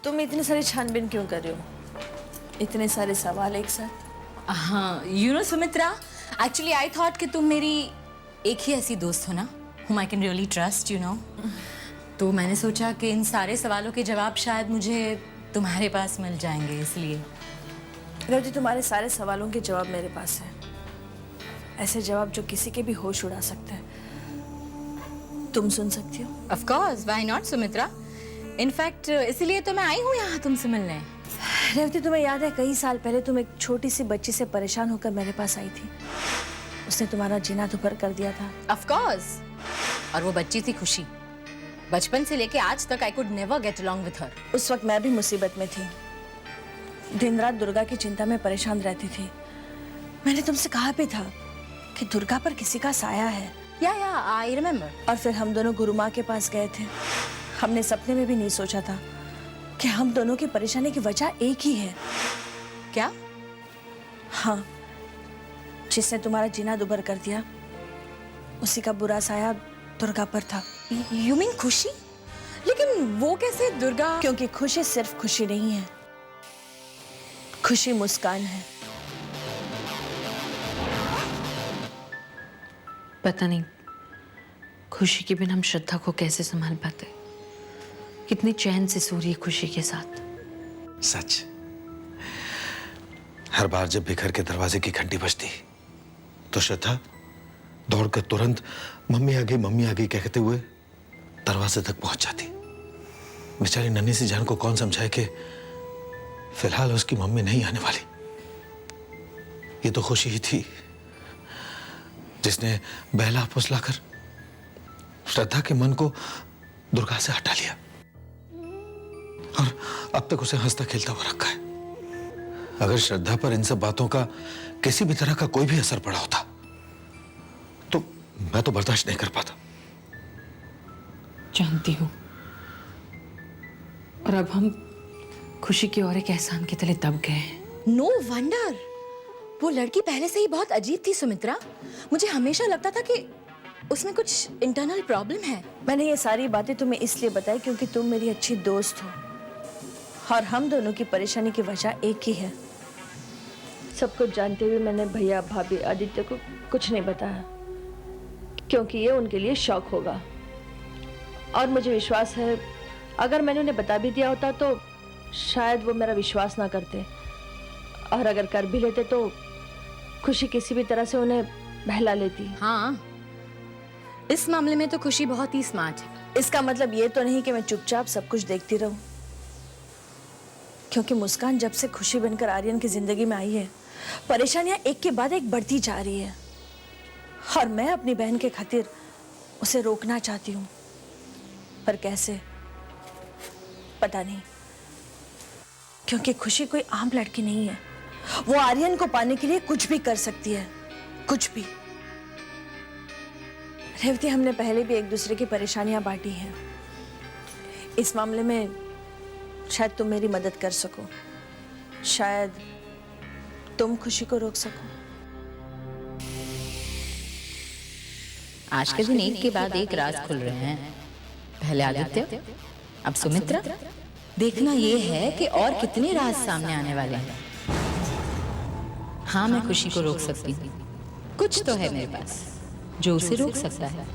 तुम इतनी सारी छानबीन क्यों कर रहे हो? इतने सारे सवाल एक साथ? हाँ, you know Sumitra, actually I thought कि तुम मेरी एक ही ऐसी दोस्त हो ना whom I can really trust, you know. तो मैंने सोचा कि इन सारे सवालों के जवाब शायद मुझे तुम्हारे पास मिल जाएंगे, इसलिए। रेवती, तुम्हारे सारे सवालों के जवाब मेरे पास है। ऐसे जवाब जो किसी के भी होश उड़ा सकते हैं। तुम सुन सकती हो? Of course, why not, Sumitra? In fact इसीलिए तो मैं आई हूँ यहाँ तुमसे मिलने। रेवती, तुम्हें याद है कई साल पहले तुम एक छोटी सी बच्ची से परेशान होकर मेरे पास आई थी? उसने तुम्हारा जीना दुभर कर दिया था। Of course, और वो बच्ची थी खुशी। बचपन से लेके आज तक I could never get along with her. उस वक्त मैं भी मुसीबत में थी। दिन रात दुर्गा की चिंता में परेशान रहती थी। मैंने तुमसे कहा भी था कि दुर्गा पर किसी का साया है। Yeah, I remember. और फिर हम दोनों गुरु माँ के पास गए थे। हमने सपने में भी नहीं सोचा था कि हम दोनों की परेशानी की वजह एक ही है। क्या? हाँ, जिसने तुम्हारा जीना दुभर कर दिया, उसी का बुरा साया दुर्गा पर था। You mean खुशी? लेकिन वो कैसे दुर्गा? क्योंकि खुशी सिर्फ खुशी नहीं है, खुशी मुस्कान है। पता नहीं खुशी के बिना हम श्रद्धा को कैसे संभाल पाते। कितनी चैन से सो रही है खुशी के साथ। सच, हर बार जब भी घर के दरवाजे की घंटी बजती तो श्रद्धा दौड़कर तुरंत मम्मी आ गई कहते हुए दरवाजे तक पहुंच जाती। बेचारी नन्ही सी जान को कौन समझाए कि फिलहाल उसकी मम्मी नहीं आने वाली। ये तो खुशी ही थी जिसने बहला फुसलाकर श्रद्धा के मन को दुर्गा से हटा लिया और अब तक उसे हंसता खेलता हुआ रखा है। अगर श्रद्धा पर इन सब बातों का किसी भी तरह का कोई भी असर पड़ा होता तो मैं तो बर्दाश्त नहीं कर पाता। जानती हूँ, और अब हम खुशी की और एक एहसान के तले दब गए हैं। No wonder, वो लड़की पहले से ही बहुत अजीब थी सुमित्रा। मुझे हमेशा लगता था कि उसमें कुछ इंटरनल प्रॉब्लम है। मैंने ये सारी बातें तुम्हें इसलिए बताई क्योंकि तुम मेरी अच्छी दोस्त हो और हम दोनों की परेशानी की वजह एक ही है। सब कुछ जानते हुए मैंने भैया भाभी आदित्य को कुछ नहीं बताया क्योंकि ये उनके लिए शौक होगा, और मुझे विश्वास है अगर मैंने उन्हें बता भी दिया होता तो शायद वो मेरा विश्वास ना करते, और अगर कर भी लेते तो खुशी किसी भी तरह से उन्हें बहला लेती। हाँ, इस मामले में तो खुशी बहुत ही स्मार्ट है। इसका मतलब ये तो नहीं कि मैं चुपचाप सब कुछ देखती रहूं, क्योंकि मुस्कान जब से खुशी बनकर आर्यन की जिंदगी में आई है, परेशानियां एक के बाद एक बढ़ती जा रही है, और मैं अपनी बहन के खातिर उसे रोकना चाहती हूँ, पर कैसे पता नहीं, क्योंकि खुशी कोई आम लड़की नहीं है। वो आर्यन को पाने के लिए कुछ भी कर सकती है, कुछ भी। रेवती, हमने पहले भी एक दूसरे की परेशानियां बांटी हैं। इस मामले में शायद तुम मेरी मदद कर सको, शायद तुम खुशी को रोक सको। आज के दिन एक के बाद एक राज खुल रहे हैं। पहले आदित्य, अब सुमित्रा। देखना ये है कि और कितने राज सामने आने वाले हैं। हाँ, मैं खुशी को रोक सकती हूँ। कुछ तो है मेरे पास जो उसे रोक सकता है।